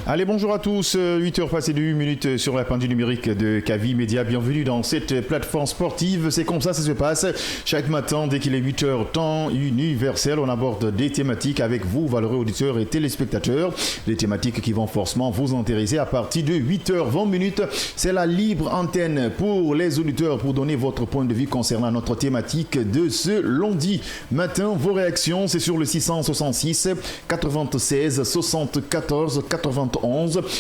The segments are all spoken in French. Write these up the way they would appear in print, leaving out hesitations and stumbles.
Allez, bonjour à tous. 8h passées de 8 minutes sur la pendule numérique de Kavi Média. Bienvenue dans cette plateforme sportive. C'est comme ça se passe. Chaque matin, dès qu'il est 8h, temps universel, on aborde des thématiques avec vous, valeureux auditeurs et téléspectateurs. Des thématiques qui vont forcément vous intéresser à partir de 8h20. C'est la libre antenne pour les auditeurs pour donner votre point de vue concernant notre thématique de ce lundi matin. Vos réactions, c'est sur le 666 96 74 91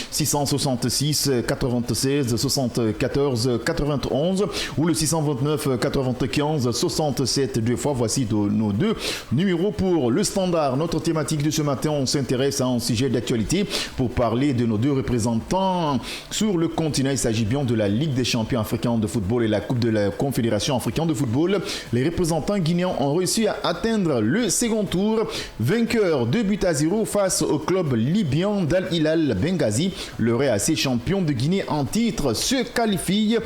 666 96 74 91 ou le 629 95 67 deux fois. Voici nos deux numéros pour le standard. Notre thématique de ce matin, on s'intéresse à un sujet d'actualité pour parler de nos deux représentants sur le continent. Il s'agit bien de la Ligue des champions africains de football et la Coupe de la Confédération africaine de football. Les représentants guinéens ont réussi à atteindre le second tour, vainqueur 2-0 face au club libyen d'Al Hilal Benghazi. Le RAC champion de Guinée en titre se qualifie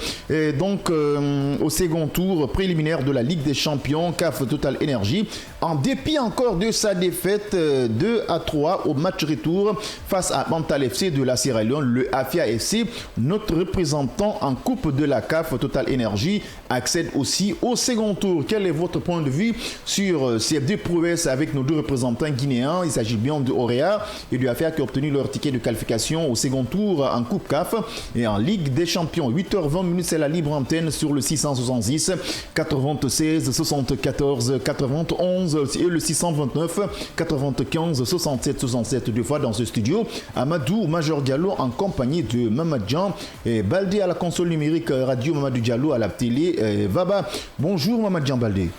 donc au second tour préliminaire de la Ligue des champions CAF Total Energy en dépit encore de sa défaite 2-3 au match retour face à Mental FC de la Sierra Leone. Le Afia FC, notre représentant en Coupe de la CAF Total Energy, accède aussi au second tour. Quel est votre point de vue sur ces deux prouesses avec nos deux représentants guinéens? Il s'agit bien de Orea et du Afia qui ont obtenu leur ticket de qualification au second tour en Coupe CAF et en Ligue des champions. 8h20, c'est la libre antenne sur le 666 96 74 91 et le 629 95 67 deux fois dans ce studio. Amadou Major Diallo en compagnie de Mamadjan et Baldé à la console numérique radio, Mamadou Diallo à la télé Vaba. Bonjour Mamadjan Baldé.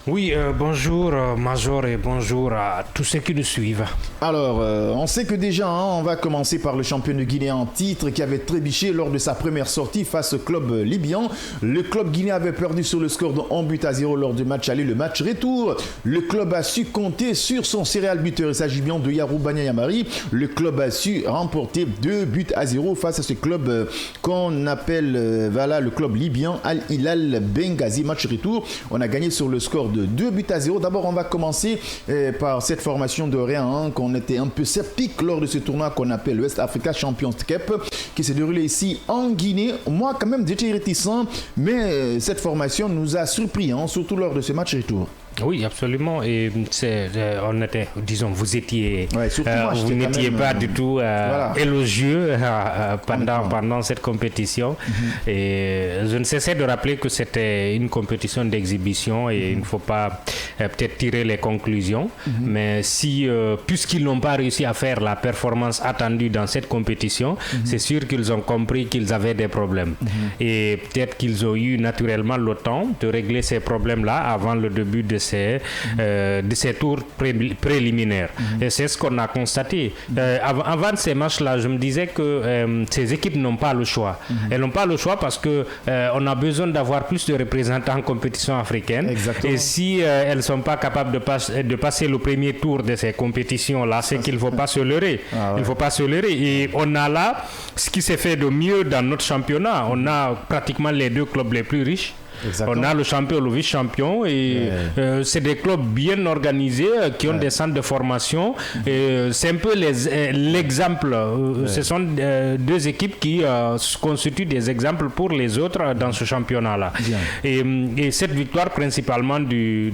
Oui, bonjour Major et bonjour à tous ceux qui nous suivent. Alors, on sait que déjà, on va commencer par le champion de Guinée en titre qui avait trébuché lors de sa première sortie face au club libyen. Le club guinéen avait perdu sur le score de 1-0 lors du match aller. Le match retour, le club a su compter sur son céréal buteur. Il s'agit bien de Yarou Banyayamari. Le club a su remporter 2-0 face à ce club qu'on appelle le club libyen Al Hilal Benghazi. Match retour, on a gagné sur le score de 2-0. D'abord, on va commencer par cette formation de Réa, qu'on était un peu sceptique lors de ce tournoi qu'on appelle West Africa Champions Cup, qui s'est déroulé ici en Guinée. Moi, quand même, j'étais réticent, mais cette formation nous a surpris, surtout lors de ce match retour. Oui, absolument. Et on était, disons, vous étiez, vous n'étiez pas du tout élogieux pendant cette compétition. Et je ne cessais de rappeler que c'était une compétition d'exhibition et il ne faut pas peut-être tirer les conclusions. Mais puisqu'ils n'ont pas réussi à faire la performance attendue dans cette compétition, c'est sûr qu'ils ont compris qu'ils avaient des problèmes. Et peut-être qu'ils ont eu naturellement le temps de régler ces problèmes-là avant le début de ces tours préliminaires. Et c'est ce qu'on a constaté. Avant de ces matchs-là, je me disais que ces équipes n'ont pas le choix. Elles n'ont pas le choix parce qu'on a besoin d'avoir plus de représentants en compétition africaine. Exactement. Et si elles ne sont pas capables de passer le premier tour de ces compétitions-là, c'est qu'il ne faut pas se leurrer. Il ne faut pas se leurrer. Et on a là ce qui s'est fait de mieux dans notre championnat. On a pratiquement les deux clubs les plus riches. Exactement. On a le champion, le vice-champion et c'est des clubs bien organisés qui ont des centres de formation. C'est un peu l'exemple. Ce sont deux équipes qui constituent des exemples pour les autres dans ce championnat-là. Et cette victoire principalement du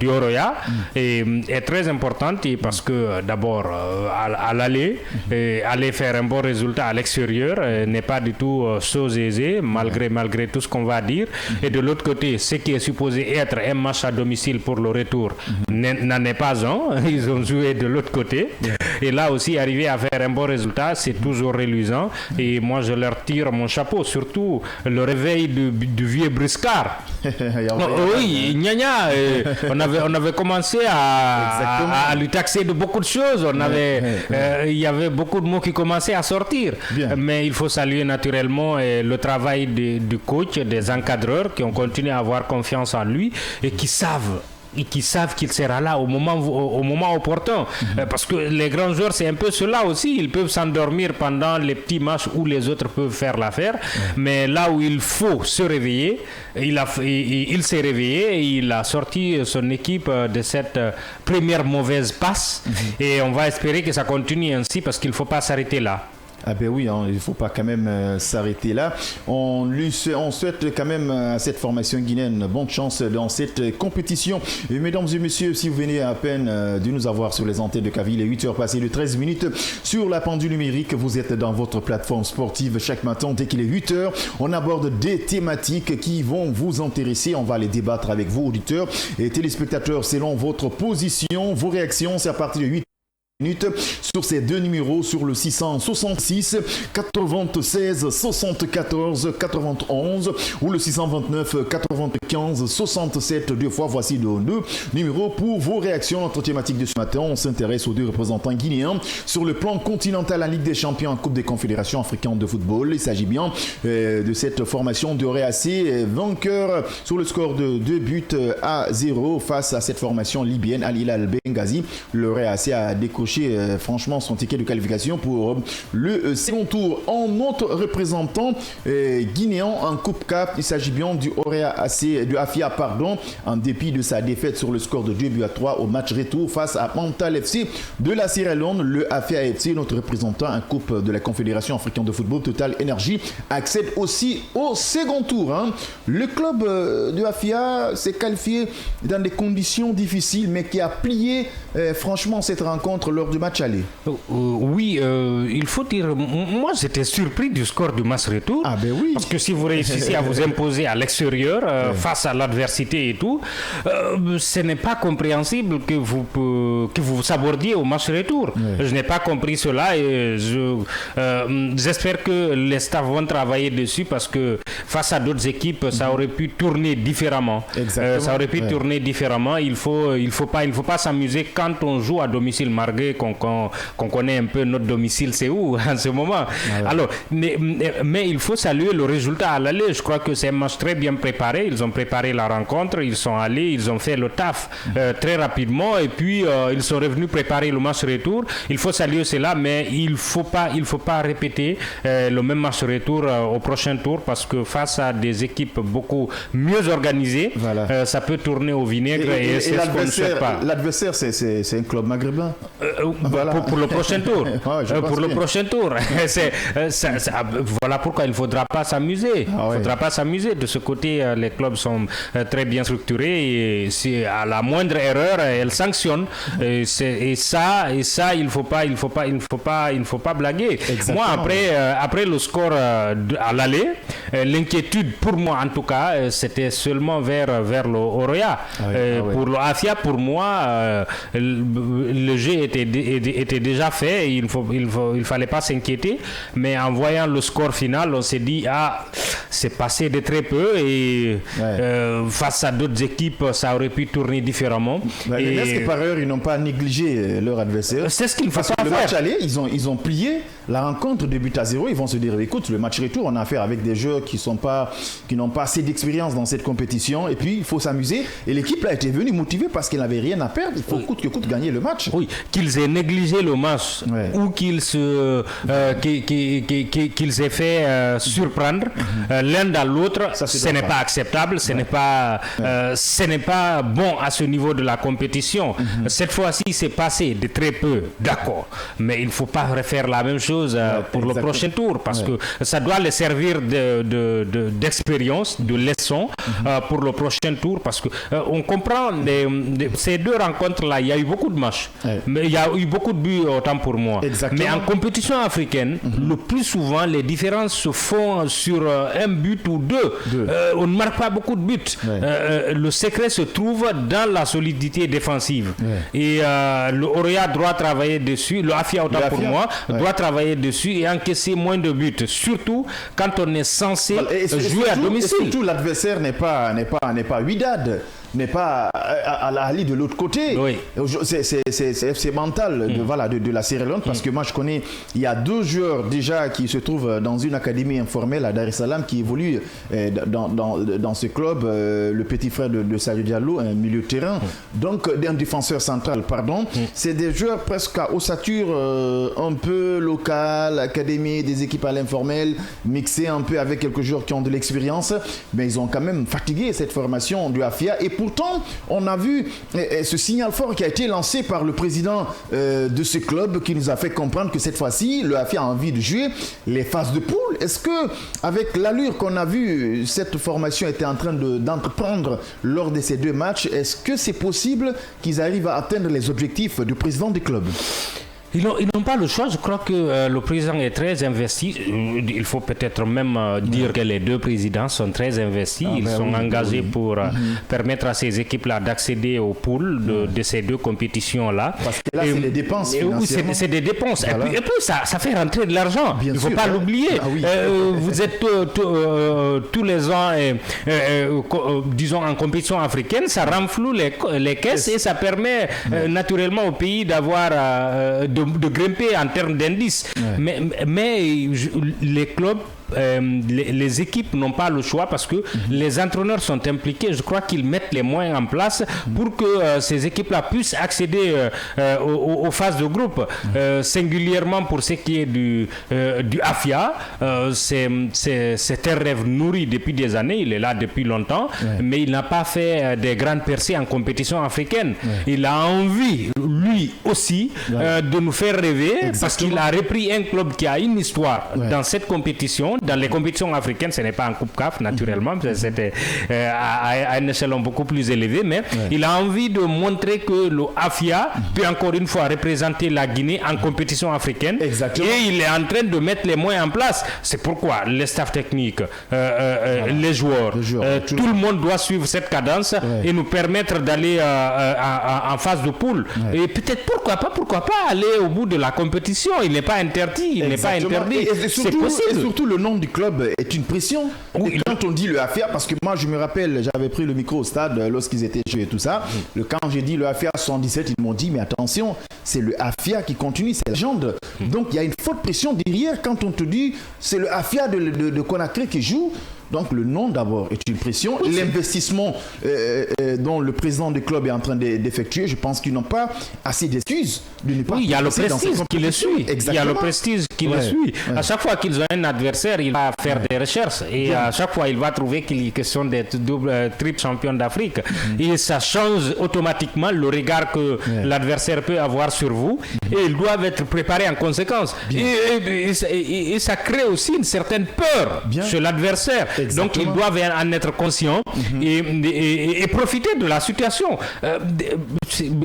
Oroya est très importante parce que d'abord à l'aller, aller faire un bon résultat à l'extérieur n'est pas du tout chose aisée malgré tout ce qu'on va dire. Et de l'autre côté, ce qui est supposé être un match à domicile pour le retour n'en est pas un. Ils ont joué de l'autre côté. Et là aussi, arriver à faire un bon résultat, c'est toujours reluisant. Et moi, je leur tire mon chapeau. Surtout le réveil du vieux Briscard. Oui, Nyanya. On avait commencé à lui taxer de beaucoup de choses. Il y avait beaucoup de mots qui commençaient à sortir. Mais il faut saluer naturellement le travail du coach, des encadreurs qui ont continué à avoir confiance en lui et qui savent qui savent qu'il sera là au moment opportun. Parce que les grands joueurs, c'est un peu cela aussi. Ils peuvent s'endormir pendant les petits matchs où les autres peuvent faire l'affaire. Mais là où il faut se réveiller, il s'est réveillé et il a sorti son équipe de cette première mauvaise passe. Et on va espérer que ça continue ainsi parce qu'il ne faut pas s'arrêter là. Ah ben oui, il ne faut pas quand même s'arrêter là. On souhaite quand même à cette formation guinéenne bonne chance dans cette compétition. Et mesdames et messieurs, si vous venez à peine de nous avoir sur les antennes de Kavi, il est 8h passées de 13 minutes sur la pendule numérique. Vous êtes dans votre plateforme sportive chaque matin. Dès qu'il est 8h, on aborde des thématiques qui vont vous intéresser. On va les débattre avec vous, auditeurs et téléspectateurs, selon votre position, vos réactions. C'est à partir de 8 sur ces deux numéros, sur le 666 96 74 91 ou le 629 95 67 deux fois. Voici deux numéros pour vos réactions. Notre thématique de ce matin, on s'intéresse aux deux représentants guinéens sur le plan continental en Ligue des Champions en Coupe des Confédérations africaines de football. Il s'agit bien de cette formation de RAC, vainqueur sur le score de 2-0 face à cette formation libyenne Al Hilal Benghazi. Le RAC a décoché franchement son ticket de qualification pour le second tour. En notre représentant guinéen en Coupe Cap, il s'agit bien du Afia, en dépit de sa défaite sur le score de 2-3 au match retour face à Mental FC de la Sierra Leone. Le Afia FC, notre représentant en Coupe de la Confédération africaine de football, Total Energy, accède aussi au second tour. Le club de Afia s'est qualifié dans des conditions difficiles, mais qui a plié franchement cette rencontre lors du match aller. Oui, il faut dire, moi j'étais surpris du score du match retour. Ah ben oui. Parce que si vous réussissez à vous imposer à l'extérieur face à l'adversité et tout, ce n'est pas compréhensible que vous sabordiez au match retour. Je n'ai pas compris cela et j'espère que les staffs vont travailler dessus parce que face à d'autres équipes, ça aurait pu tourner différemment. Ça aurait pu tourner différemment. Il faut pas s'amuser quand on joue à domicile, malgré qu'on connaît un peu notre domicile, c'est où en ce moment. Alors, mais il faut saluer le résultat à l'aller. Je crois que c'est un match très bien préparé. Ils ont préparé la rencontre, ils sont allés, ils ont fait le taf très rapidement et puis ils sont revenus préparer le match retour. Il faut saluer cela, mais il faut pas répéter le même match retour au prochain tour parce que face à des équipes beaucoup mieux organisées, ça peut tourner au vinaigre et c'est ce qu'on ne souhaite pas. L'adversaire, c'est un club maghrébin. Pour le prochain tour. Pour le prochain tour. Voilà pourquoi il ne faudra pas s'amuser. De ce côté, les clubs sont très bien structurés et à la moindre erreur, elles sanctionnent. Et ça, il ne faut pas blaguer. Exactement. Moi, après le score à l'aller, l'inquiétude pour moi, en tout cas, c'était seulement vers le Oroya. Pour le Afia, pour moi, le jeu était déjà fait, il fallait pas s'inquiéter, mais en voyant le score final, on s'est dit c'est passé de très peu et face à d'autres équipes, ça aurait pu tourner différemment. Est-ce que par ailleurs ils n'ont pas négligé leur adversaire? C'est ce qu'il ne faut pas faire. Le match aller, ils ont plié la rencontre de but à 0. Ils vont se dire écoute, le match retour, on a affaire avec des joueurs qui n'ont pas assez d'expérience dans cette compétition et puis il faut s'amuser. Et l'équipe a été venue motivée parce qu'elle n'avait rien à perdre. Il faut coûte que coûte gagner le match. Oui, qu'ils aient négligé le match ou qu'ils aient fait surprendre l'un dans l'autre, ce n'est pas acceptable, ce n'est pas bon à ce niveau de la compétition. Cette fois-ci, c'est passé de très peu, d'accord, mais il ne faut pas refaire la même chose pour le prochain tour parce que ça doit les servir d'expérience, de leçon pour le prochain tour parce que on comprend ces deux rencontres-là, il y a eu beaucoup de matchs, mais il y a eu beaucoup de buts autant pour moi. Exactement. Mais en compétition africaine, le plus souvent, les différences se font sur un but ou deux. On ne marque pas beaucoup de buts. Le secret se trouve dans la solidité défensive. Et le Oroya doit travailler dessus, le Afia autant pour moi, doit travailler dessus et encaisser moins de buts. Surtout quand on est censé jouer à domicile. Et surtout, l'adversaire n'est pas Wydad. n'est pas à l'aller de l'autre côté. Oui. C'est FC mental de la Sierra Leone, parce que moi je connais, il y a 2 joueurs déjà qui se trouvent dans une académie informelle à Dar es Salaam qui évoluent dans ce club, le petit frère de Sadio Diallo, un milieu de terrain, donc un défenseur central, pardon. C'est des joueurs presque à ossature un peu locale, académie, des équipes à l'informel, mixés un peu avec quelques joueurs qui ont de l'expérience, mais ils ont quand même fatigué cette formation du AFIA. Et pourtant, on a vu ce signal fort qui a été lancé par le président de ce club, qui nous a fait comprendre que cette fois-ci, le AFIA a envie de jouer les phases de poule. Est-ce que, avec l'allure qu'on a vu, cette formation était en train d'entreprendre lors de ces 2 matchs, est-ce que c'est possible qu'ils arrivent à atteindre les objectifs du président du club? Ils n'ont pas le choix. Je crois que le président est très investi. Il faut peut-être même dire que les 2 présidents sont très investis. Ils sont engagés pour permettre à ces équipes-là d'accéder aux poules de ces 2 compétitions-là. Parce que là, c'est des dépenses. C'est des dépenses. Et puis ça fait rentrer de l'argent. Il ne faut pas l'oublier. Vous êtes tous les ans, disons, en compétition africaine, ça renfloue les caisses et ça permet naturellement au pays d'avoir de grimper en termes d'indices. Mais les clubs, les équipes n'ont pas le choix parce que les entraîneurs sont impliqués. Je crois qu'ils mettent les moyens en place pour que ces équipes-là puissent accéder aux phases de groupe. Singulièrement pour ce qui est du AFIA, c'est un rêve nourri depuis des années. Il est là depuis longtemps, mais il n'a pas fait des grandes percées en compétition africaine. Il a envie, lui aussi, de nous faire rêver parce qu'il a repris un club qui a une histoire dans cette compétition. Dans les compétitions africaines, ce n'est pas en Coupe CAF, naturellement, c'était à un échelon beaucoup plus élevé, mais il a envie de montrer que le AFIA peut encore une fois représenter la Guinée en compétition africaine. Exactement. Et il est en train de mettre les moyens en place. C'est pourquoi les staffs techniques, les joueurs, tout le monde doit suivre cette cadence et nous permettre d'aller en phase de poule. Et peut-être pourquoi pas aller au bout de la compétition. Il n'est pas interdit. Il n'est pas interdit. C'est possible. Et surtout, le nom du club est une pression. Et quand on dit le AFIA, parce que moi je me rappelle, j'avais pris le micro au stade lorsqu'ils étaient joués et tout ça. Quand j'ai dit le AFIA 77, ils m'ont dit mais attention, c'est le AFIA qui continue, c'est la légende. Donc il y a une forte pression derrière quand on te dit c'est le AFIA de Conakry qui joue. Donc le nom d'abord est une pression. L'investissement dont le président du club est en train d'effectuer, je pense qu'ils n'ont pas assez d'excuses de ne pas. Oui, il y a le prestige qui le suit. Exactement. Il y a le prestige qui le suit. À chaque fois qu'ils ont un adversaire, il va faire des recherches et à chaque fois il va trouver qu'il est question d'être triple champion d'Afrique. Et ça change automatiquement le regard que l'adversaire peut avoir sur vous et ils doivent être préparés en conséquence. Et ça crée aussi une certaine peur chez l'adversaire. Donc ils doivent en être conscients et profiter de la situation.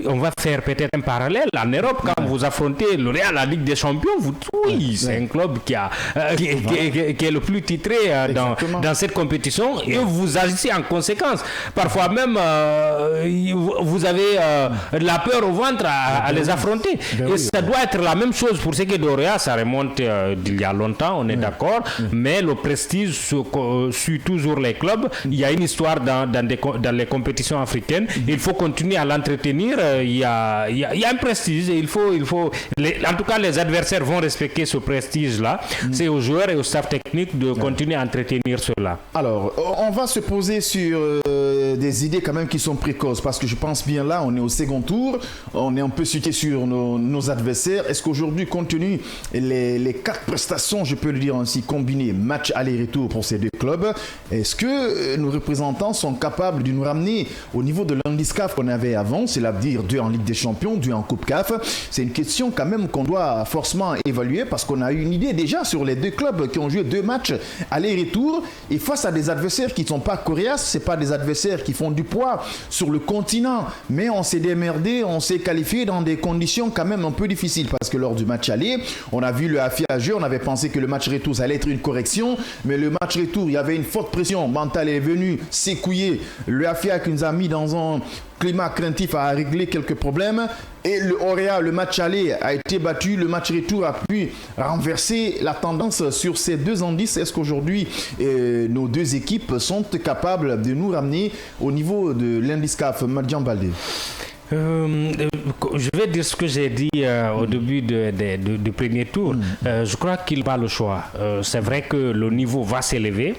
On va faire peut-être un parallèle. En Europe, quand vous affrontez le Real, la Ligue des Champions, c'est un club qui est le plus titré dans cette compétition et vous agissez en conséquence. Parfois même, vous avez de la peur au ventre à les affronter. Et ça doit être la même chose pour ce qui est de Real. Ça remonte d'il y a longtemps, on est d'accord, mais le prestige suit toujours les clubs. Il y a une histoire dans les compétitions africaines. Il faut continuer à l'entretenir. Il y a un prestige. Et en tout cas, les adversaires vont respecter ce prestige-là. C'est aux joueurs et au staff technique de continuer à entretenir cela. Alors, on va se poser sur des idées quand même qui sont précoces parce que je pense bien là, on est au second tour. On est un peu situé sur nos adversaires. Est-ce qu'aujourd'hui, compte tenu les 4 prestations, je peux le dire ainsi, combinées, match aller-retour pour ces 2 clubs, est-ce que nos représentants sont capables de nous ramener au niveau de l'handicap qu'on avait avant, c'est-à-dire 2 en Ligue des Champions, 2 en Coupe CAF? C'est une question quand même qu'on doit forcément évaluer parce qu'on a une idée déjà sur les 2 clubs qui ont joué 2 matchs aller-retour et face à des adversaires qui ne sont pas coriaces, ce n'est pas des adversaires qui font du poids sur le continent, mais on s'est démerdé, on s'est qualifié dans des conditions quand même un peu difficiles parce que lors du match aller, on a vu le AFIA jouer, on avait pensé que le match retour ça allait être une correction, mais le match retour, il y avait une forte pression mentale est venue, secoué le AFIA qui nous a mis dans un climat craintif à régler quelques problèmes. Et le Auréa, le match aller a été battu, le match retour a pu renverser la tendance sur ces deux indices. Est-ce qu'aujourd'hui, nos deux équipes sont capables de nous ramener au niveau de l'indice CAF, Madian Baldé? Je vais dire ce que j'ai dit au début du premier tour. Je crois qu'il n'a pas le choix. C'est vrai que le niveau va s'élever.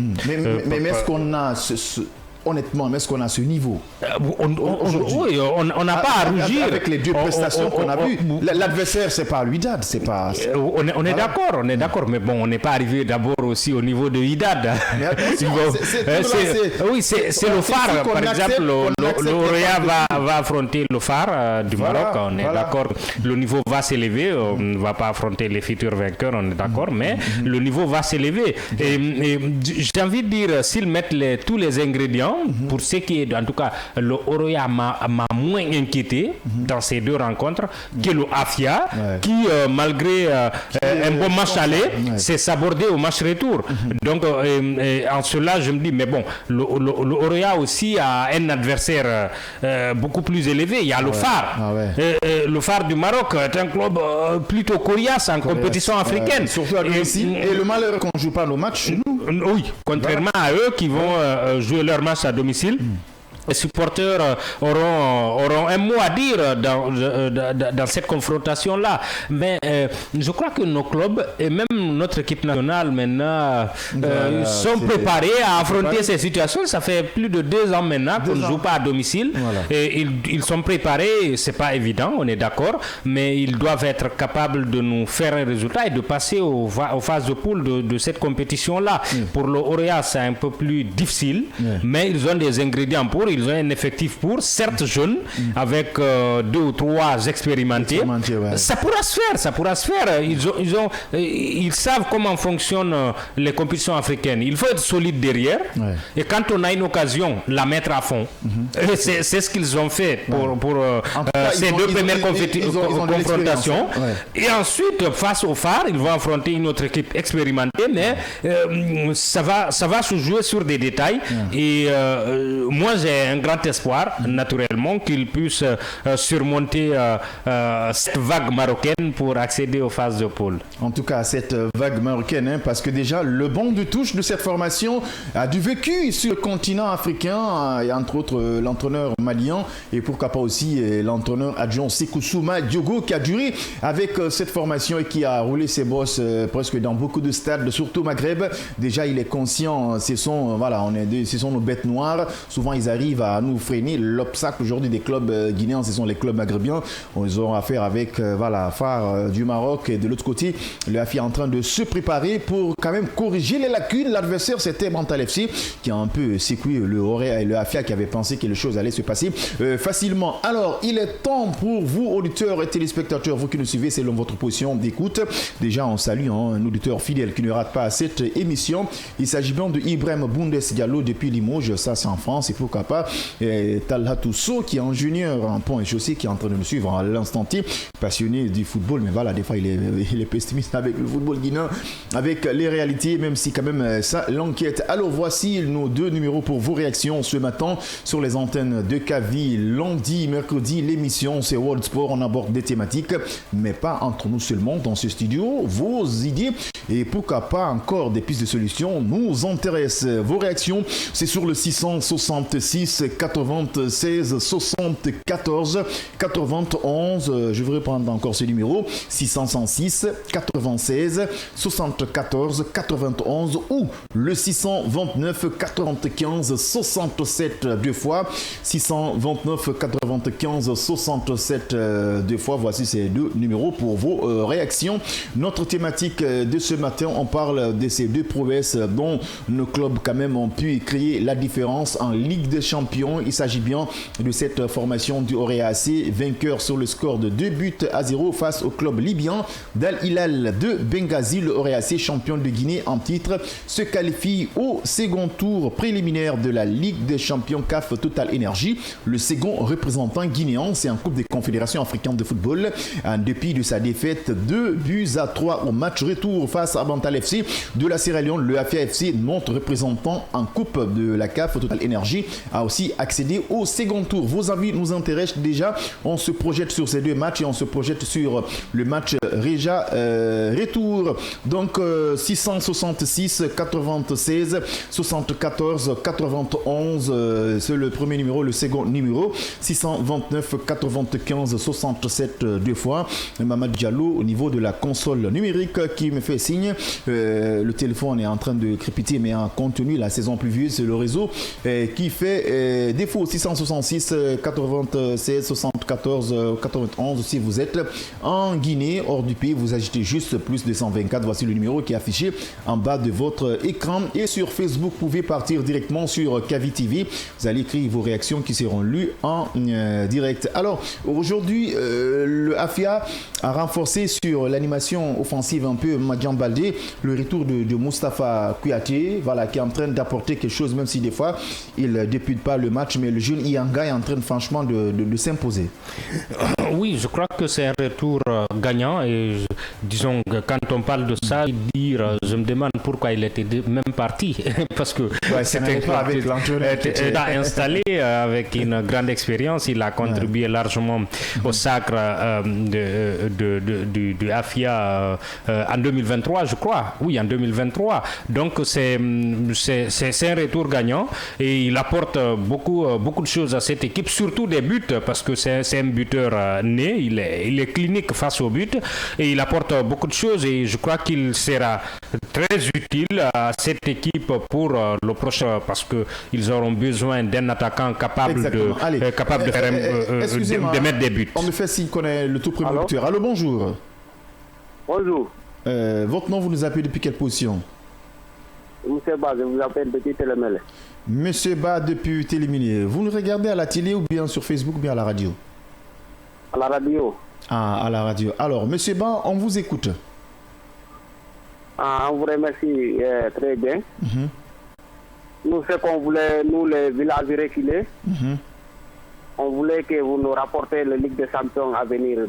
Mais est-ce qu'on a honnêtement, est-ce qu'on a ce niveau? Oui, on n'a pas à rougir. Avec les deux prestations qu'on a vues. L'adversaire, c'est pas Wydad, c'est pas... On est d'accord, mais bon, on n'est pas arrivé d'abord aussi au niveau de Wydad. Oui, c'est le phare, par exemple. L'Auréa va affronter le phare du Maroc, on est d'accord. Le niveau va s'élever, on ne va pas affronter les futurs vainqueurs, on est d'accord, mais le niveau va s'élever. Et j'ai envie de dire, s'ils mettent tous les ingrédients, pour ce qui est, en tout cas, le Auréa m'a moins inquiété dans ces deux rencontres que le AFIA, qui, malgré un bon match aller, s'est sabordé au match retour. Donc, en cela, je me dis, mais bon, le Auréa aussi a un adversaire beaucoup plus élevé. Il y a le phare. Le phare du Maroc est un club plutôt coriace en compétition africaine. Surtout à domicile. Et le malheur qu'on ne joue pas nos matchs chez nous. Oui, contrairement à eux qui vont jouer leur match à domicile. Les supporters auront un mot à dire dans cette confrontation-là. Mais je crois que nos clubs et même notre équipe nationale maintenant sont préparés à affronter ces situations. Ça fait plus de 2 ans maintenant qu'on ne joue pas à domicile. Et ils sont préparés, c'est pas évident, on est d'accord, mais ils doivent être capables de nous faire un résultat et de passer aux phases de poule de cette compétition-là. Pour le Auréa, c'est un peu plus difficile, mais ils ont des ingrédients pour. Ils ont un effectif pour, certes jeunes, avec 2 ou 3 expérimentés. Ça pourra se faire. Ils savent comment fonctionnent les compétitions africaines. Il faut être solide derrière. Et quand on a une occasion, la mettre à fond. C'est ce qu'ils ont fait pour ces deux premières confrontations. Et ensuite, face au phare, ils vont affronter une autre équipe expérimentée, mais ça va se jouer sur des détails. Et moi, j'ai un grand espoir, naturellement, qu'ils puissent surmonter cette vague marocaine pour accéder aux phases de poule. En tout cas, cette vague marocaine, parce que déjà, le banc de touche de cette formation a du vécu sur le continent africain, et entre autres l'entraîneur malien, et pourquoi pas aussi l'entraîneur adjoint Sekoussouma Diogo, qui a duré avec cette formation et qui a roulé ses bosses presque dans beaucoup de stades, surtout au Maghreb. Déjà, il est conscient, ce sont nos bêtes noires. Souvent, ils arrivent à nous freiner. L'obstacle aujourd'hui des clubs guinéens, ce sont les clubs maghrébiens. Ils auront affaire avec phare du Maroc, et de l'autre côté, le AFI est en train de se préparer pour quand même corriger les lacunes. L'adversaire, c'était Mental FC, qui a un peu secoué le Auréa et le AFIA, qui avait pensé que les choses allaient se passer facilement. Alors, il est temps pour vous, auditeurs et téléspectateurs, vous qui nous suivez, c'est votre position d'écoute. Déjà, on salue un auditeur fidèle qui ne rate pas cette émission. Il s'agit bien de Ibrahim Boundes Diallo depuis Limoges, ça c'est en France, et pourquoi pas Talha Tousso, qui est ingénieur en pont et chaussée, qui est en train de nous suivre à l'instant T, passionné du football, mais voilà, des fois il est pessimiste avec le football guinéen, avec les réalités, même si quand même ça l'enquête. Alors voici nos 2 numéros pour vos réactions ce matin sur les antennes de Kavi. Lundi, mercredi, l'émission c'est World Sport, on aborde des thématiques, mais pas entre nous seulement dans ce studio. Vos idées et pourquoi pas encore des pistes de solutions nous intéressent. Vos réactions, c'est sur le 666 96 74 91. Je vais reprendre encore ce numéro, 666 96 74 91, ou le 629 95 67 2 fois, 629 95 67 2 fois. Voici ces 2 numéros pour vos réactions. Notre thématique de ce matin, on parle de ces 2 prouesses dont nos clubs quand même ont pu créer la différence en Ligue des Champions. Il s'agit bien de cette formation du Auréa AC, vainqueur sur le score de 2-0 face au club libyen d'Al Hilal de Benghazi. Le Auréa AC, champion de Guinée en titre, se qualifie au second tour préliminaire de la Ligue des Champions CAF Total Energy. Le second représentant guinéen, c'est en Coupe des Confédérations africaines de football, en dépit de sa défaite 2-3 au match retour face face à Bantal FC de la Sierra Leone. Le Afia FC, notre représentant en coupe de la CAF Total Energy, a aussi accédé au second tour. Vos avis nous intéressent déjà. On se projette sur ces deux matchs et on se projette sur le match Réja retour. Donc 666 96 74 91, c'est le premier numéro. Le second numéro 629 95 67 deux fois. Mamadou Diallo au niveau de la console numérique qui me fait signe. Le téléphone est en train de crépiter, mais en contenu la saison pluvieuse, c'est le réseau qui fait défaut. 666 96 74 91. Si vous êtes en Guinée, hors du pays, vous agitez juste plus 224. Voici le numéro qui est affiché en bas de votre écran. Et sur Facebook, vous pouvez partir directement sur Kavi TV. Vous allez écrire vos réactions qui seront lues en direct. Alors, aujourd'hui, le AFIA a renforcé sur l'animation offensive un peu Madian Baldé, le retour de Moustapha Kouyaté, voilà, qui est en train d'apporter quelque chose, même si des fois, il ne débute pas le match, mais le jeune Ianga est en train franchement de s'imposer. Oui, je crois que c'est un retour gagnant et disons que quand on parle de ça, je me demande pourquoi il était même parti parce que c'était avec installé avec une grande expérience, il a contribué largement au sacre du AFIA en 2023, je crois. Oui, en 2023. Donc c'est un retour gagnant et il apporte beaucoup de choses à cette équipe, surtout des buts parce que c'est un buteur né, il est clinique face au but et il apporte beaucoup de choses et je crois qu'il sera très utile à cette équipe pour le prochain parce qu'ils auront besoin d'un attaquant capable de mettre des buts. On me fait signe qu'on est le tout premier buteur. Allô, bonjour. Bonjour. Votre nom, vous nous appelez depuis quelle position? Monsieur Ba, je vous appelle depuis Télémélé. Monsieur Ba, depuis Télémélé. Vous nous regardez à la télé ou bien sur Facebook ou bien à la radio? À la radio. Ah, à la radio. Alors, monsieur Ba, on vous écoute. On vous remercie très bien. Nous, ce qu'on voulait, nous, les villages reculés, on voulait que vous nous rapportez la Ligue des Champions à venir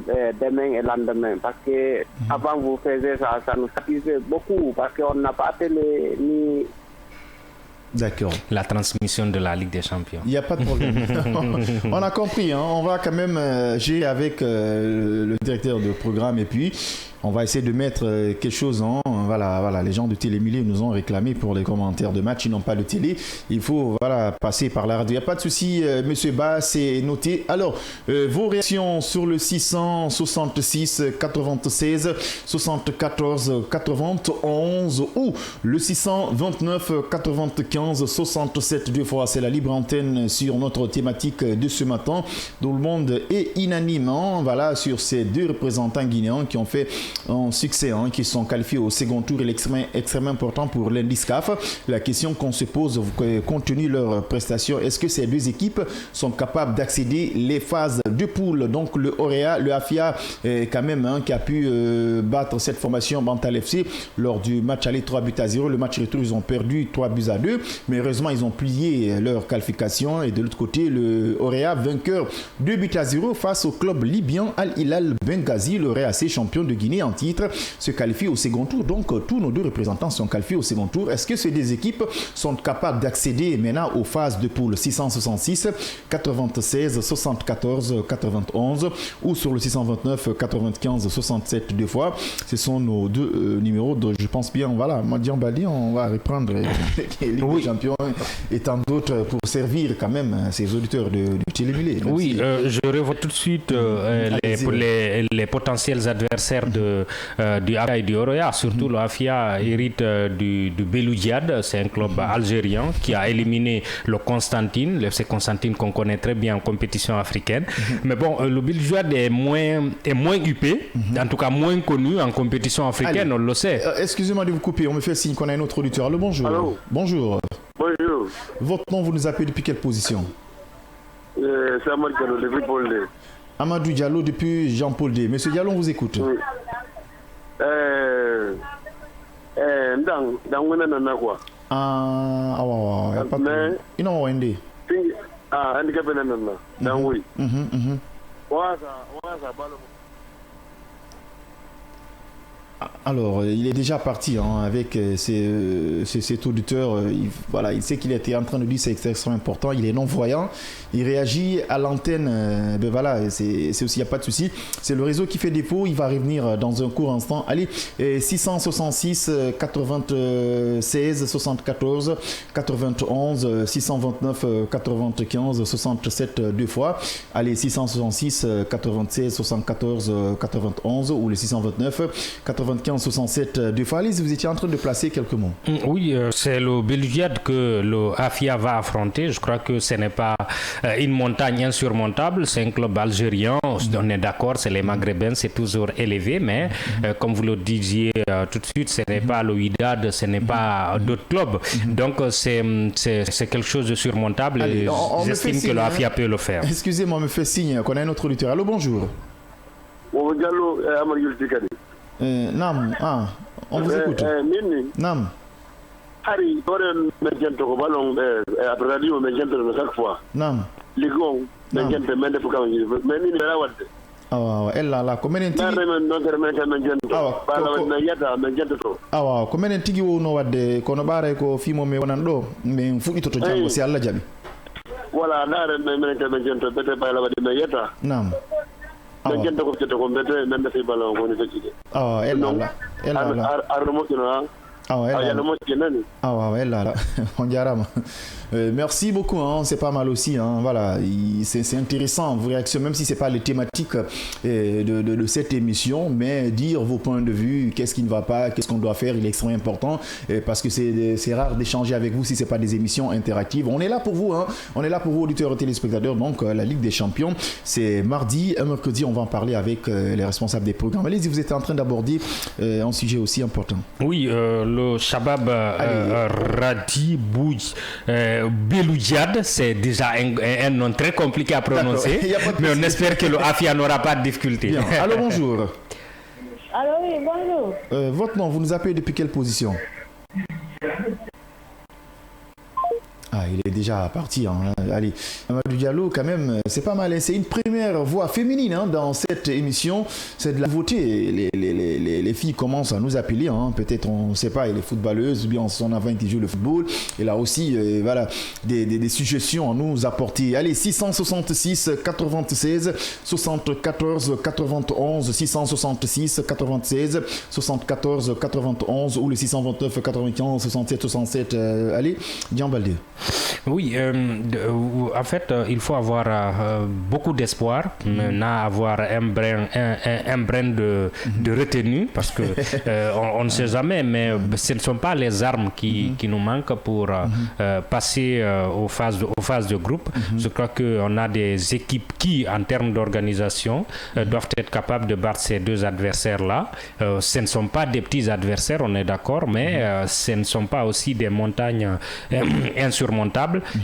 demain et lendemain. Parce que avant vous faisiez ça, ça nous satisfaisait beaucoup. Parce qu'on n'a pas télé ni... D'accord. La transmission de la Ligue des Champions. Il n'y a pas de problème. On a compris. Hein. On va quand même gérer avec le directeur de programme et puis on va essayer de mettre quelque chose en... Voilà, les gens de Télémilé nous ont réclamé pour les commentaires de match. Ils n'ont pas de télé. Il faut passer par la radio. Il n'y a pas de souci, monsieur Ba, c'est noté. Alors, vos réactions sur le 666 96 74 91 ou le 629 95 67 deux fois. C'est la libre antenne sur notre thématique de ce matin. Tout le monde est unanime. Voilà, sur ces deux représentants guinéens qui ont fait un succès, qui sont qualifiés au second tour et extrêmement important pour l'indice CAF. La question qu'on se pose, compte tenu de leurs prestations, est-ce que ces deux équipes sont capables d'accéder les phases de poule? Donc le Orea, le AFIA, quand même, qui a pu battre cette formation Bantal FC lors du match aller 3-0. Le match retour, ils ont perdu 3-2. Mais heureusement, ils ont plié leur qualification. Et de l'autre côté, le Orea, vainqueur 2-0 face au club libyen Al Hilal Benghazi. Le RAC, champion de Guinée en titre, se qualifie au second tour. Donc tous nos deux représentants sont qualifiés au second tour. Est-ce que ces deux équipes sont capables d'accéder maintenant aux phases de poule 666 96 74 91 ou sur le 629 95 67 deux fois? Ce sont nos deux numéros. Donc je pense bien, voilà, Madian Baldé, on va reprendre les Ligue des Champions et tant d'autres pour servir quand même ces auditeurs de Télémilé. Oui, je revois tout de suite les potentiels adversaires du AFIA et du Orea. Surtout l'AFIA hérite du Belouidiad, c'est un club algérien qui a éliminé le Constantine, le FC Constantine qu'on connaît très bien en compétition africaine. Mais bon, le Belouidiad est moins huppé, en tout cas moins connu en compétition africaine. Allez, on le sait. Excusez-moi de vous couper, on me fait signe qu'on a un autre auditeur. Allô, bonjour. Allô. Bonjour. Bonjour. Votre nom, vous nous appelez depuis quelle position? C'est Amadou Diallo depuis Paul D. Amadou Diallo depuis Jean-Paul D. Monsieur Diallo, on vous écoute. Oui. Quoi. Il n'en a Wendy. Handicapé dans oui. Alors, il est déjà parti avec ses auditeurs. Il sait qu'il était en train de dire c'est extrêmement important. Il est non-voyant. Il réagit à l'antenne. C'est aussi, il n'y a pas de souci. C'est le réseau qui fait défaut. Il va revenir dans un court instant. Allez, 666 96 74 91 629 95 67 deux fois. Allez, 666 96 74 91 ou le 629 95 67 deux fois. Allez, vous étiez en train de placer quelques mots. Oui, c'est le Belouizdad que le AFIA va affronter. Je crois que ce n'est pas une montagne insurmontable. C'est un club algérien. On est d'accord, c'est les Maghrébins, c'est toujours élevé. Mais comme vous le disiez tout de suite, ce n'est pas le Wydad, ce n'est pas d'autres clubs. Donc c'est quelque chose de surmontable. Allez, et j'estime que le AFIA peut le faire. Excusez-moi, on me fait signe qu'on a un autre auditeur. Allô, bonjour. Nam, on vous écoute. Nam. Harry, après radio, chaque fois. Nam. Ligon, elle la commune commune tigi no wadde kono bare ko fimo me wonan do me fudito to jango si Allah jabi wala dare men jento bete bayla wadi me yeta nam men jento ko jento ko bete men da fi balon ko ni fecide ella armo kino on jarama. Merci beaucoup, c'est pas mal aussi. Voilà, c'est intéressant vos réactions, même si c'est pas les thématiques de cette émission, mais dire vos points de vue, qu'est-ce qui ne va pas, qu'est-ce qu'on doit faire, il est extrêmement important parce que c'est rare d'échanger avec vous si c'est pas des émissions interactives. On est là pour vous, on est là pour vous auditeurs et téléspectateurs. Donc la Ligue des Champions, c'est mardi, mercredi, on va en parler avec les responsables des programmes. Allez-y, vous êtes en train d'aborder un sujet aussi important. Oui, le Shabab Radi Bouj. Belouizdad, c'est déjà un nom très compliqué à prononcer, mais on espère que le AFIA n'aura pas de difficulté. Allô, bonjour. Allô, oui, bonjour. Votre nom, vous nous appelez depuis quelle position? Il est déjà parti. Allez, Amadou Diallo, quand même, c'est pas mal. C'est une première voix féminine dans cette émission. C'est de la nouveauté. Les filles commencent à nous appeler. Peut-être, on ne sait pas, les footballeuses, ou bien on a 20 qui jouent le football. Et là aussi, voilà, des suggestions à nous apporter. Allez, 666 96 74 91 666 96 74 91 ou le 629 95 67 67. Allez, Dian Baldé. Oui, en fait, il faut avoir beaucoup d'espoir, maintenant avoir un brin de retenue, parce que on ne sait jamais, mais ce ne sont pas les armes qui nous manquent pour passer aux phases de groupe. Je crois qu'on a des équipes qui, en termes d'organisation, doivent être capables de battre ces deux adversaires-là. Ce ne sont pas des petits adversaires, on est d'accord, mais ce ne sont pas aussi des montagnes insurmontables.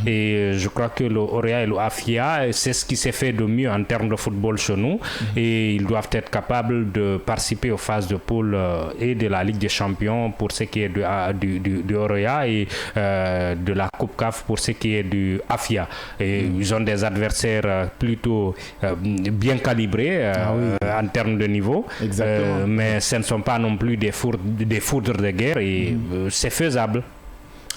Et je crois que le Orea et le AFIA, c'est ce qui s'est fait de mieux en termes de football chez nous, et ils doivent être capables de participer aux phases de poule et de la Ligue des Champions pour ce qui est du Orea et de la Coupe CAF pour ce qui est du AFIA. Et ils ont des adversaires plutôt bien calibrés en termes de niveau, mais ce ne sont pas non plus des foudres de guerre, et c'est faisable.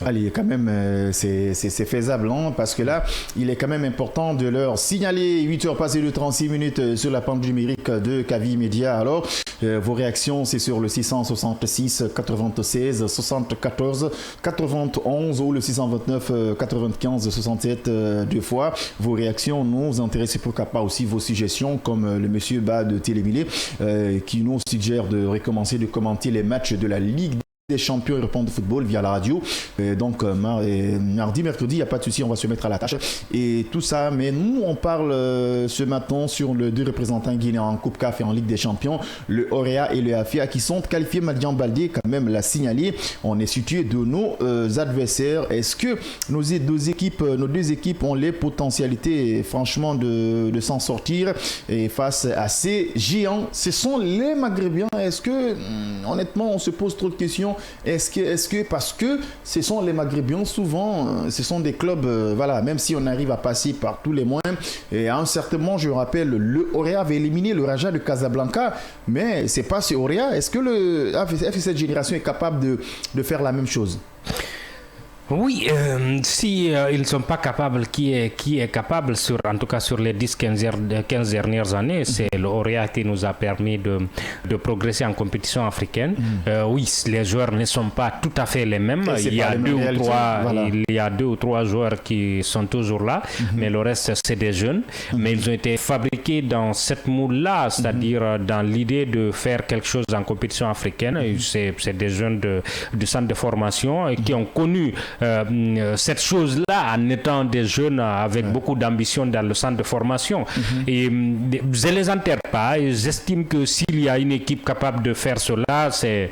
Allez, quand même, c'est faisable, parce que là, il est quand même important de leur signaler 8h passées de 36 minutes sur la pente numérique de Kavi Média. Alors, vos réactions, c'est sur le 666 96 74 91 ou le 629 95 67 deux fois. Vos réactions nous intéressent, pourquoi pas aussi vos suggestions, comme le monsieur de Télémilé qui nous suggère de recommencer de commenter les matchs de la Ligue des champions européens de football via la radio. Donc mardi, mercredi, il n'y a pas de souci, on va se mettre à la tâche et tout ça. Mais nous, on parle ce matin sur les deux représentants guinéens en Coupe CAF et en Ligue des Champions, le Orea et le AFIA, qui sont qualifiés. Madian Baldé quand même l'a signalé. On est situé de nos adversaires. Est-ce que nos deux équipes ont les potentialités, franchement, de s'en sortir et face à ces géants? Ce sont les Maghrébins. Est-ce que, honnêtement, on se pose trop de questions? est-ce que parce que ce sont les Maghrébiens souvent, ce sont des clubs, voilà, même si on arrive à passer par tous les moyens, et à un certain moment, je rappelle, le Orea avait éliminé le Raja de Casablanca, mais c'est pas ce Orea. Est-ce que cette génération est capable de faire la même chose? Oui, si ils ne sont pas capables, qui est capable, en tout cas sur les 10-15 dernières années, c'est l'Orea qui nous a permis de progresser en compétition africaine. Oui, les joueurs ne sont pas tout à fait les mêmes. Il y a deux ou trois joueurs qui sont toujours là, mais le reste, c'est des jeunes. Mais ils ont été fabriqués dans cette moule-là, c'est-à-dire dans l'idée de faire quelque chose en compétition africaine. C'est des jeunes du centre de formation qui ont connu cette chose-là en étant des jeunes avec beaucoup d'ambition dans le centre de formation. Et je ne les enterre pas. Et j'estime que s'il y a une équipe capable de faire cela, c'est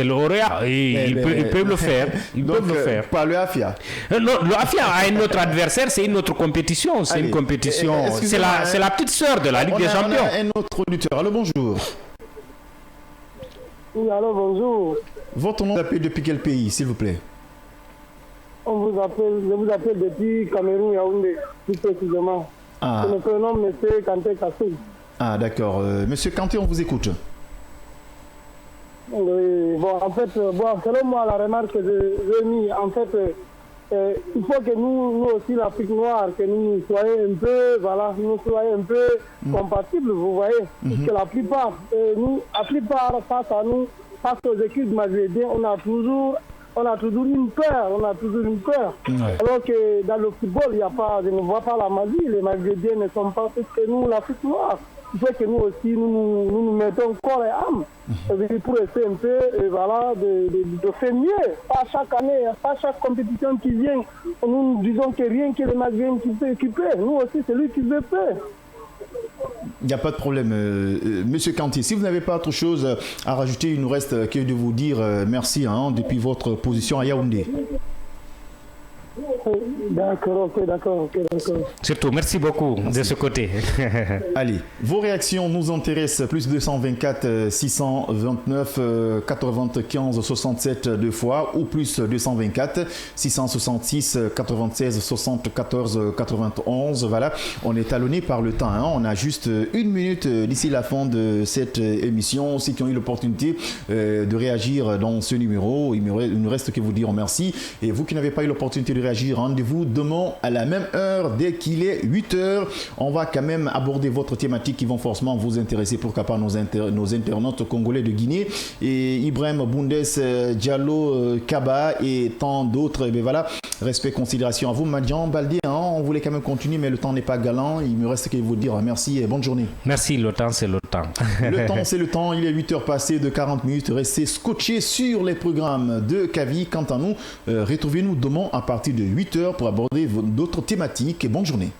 l'Orea. Et ils peuvent le faire. Ils peuvent le faire. Pas le Afia. Non, le Afia a un autre adversaire, c'est une autre compétition. C'est une compétition. C'est la petite sœur de la Ligue des Champions. On a un autre auditeur. Allô, bonjour. Oui, allô, bonjour. Votre nom s'appelle depuis quel pays, s'il vous plaît? Je vous appelle depuis Cameroun, Yaoundé, plus précisément. C'est le prénom M. Kanté Kassou. Ah, d'accord. Monsieur Kanté, on vous écoute. Oui, bon, en fait, selon moi, la remarque que j'ai mis, en fait, il faut que nous aussi, l'Afrique noire, que nous soyons un peu, compatibles, vous voyez. Parce que la plupart, face à nous, face aux équipes maghrébines, on a toujours une peur. Alors que dans le football, je ne vois pas la magie. Les Maghrébins ne sont pas plus que nous, l'Afrique noire. Il faut que nous aussi, nous mettons corps et âme pour essayer un peu de faire mieux. Pas chaque année, pas chaque compétition qui vient, nous disons que rien que les Maghrébins qui peut. Nous aussi, c'est lui qui veut faire. Il n'y a pas de problème. Monsieur Kanté, si vous n'avez pas autre chose à rajouter, il nous reste que de vous dire merci depuis votre position à Yaoundé. D'accord. Surtout, merci beaucoup de ce côté. Allez, vos réactions nous intéressent. Plus 224 629 95 67 deux fois ou plus 224 666 96 74 91. Voilà, on est talonné par le temps. On a juste une minute d'ici la fin de cette émission. Ceux qui ont eu l'opportunité de réagir dans ce numéro, il ne reste que vous dire merci. Et vous qui n'avez pas eu l'opportunité de réagir, rendez-vous demain à la même heure dès qu'il est 8h. On va quand même aborder votre thématique qui vont forcément vous intéresser, pourquoi pas nos internautes congolais de Guinée et Ibrahim Boundes, Diallo, Kaba et tant d'autres. Et voilà, respect, considération à vous. Madian Baldé, on voulait quand même continuer mais le temps n'est pas galant. Il me reste qu'à vous dire merci et bonne journée. Merci, le temps c'est le temps. Le temps c'est le temps, il est 8h passé de 40 minutes. Restez scotchés sur les programmes de Kavi. Quant à nous, retrouvez-nous demain à partir de 8h pour aborder d'autres thématiques. Et bonne journée.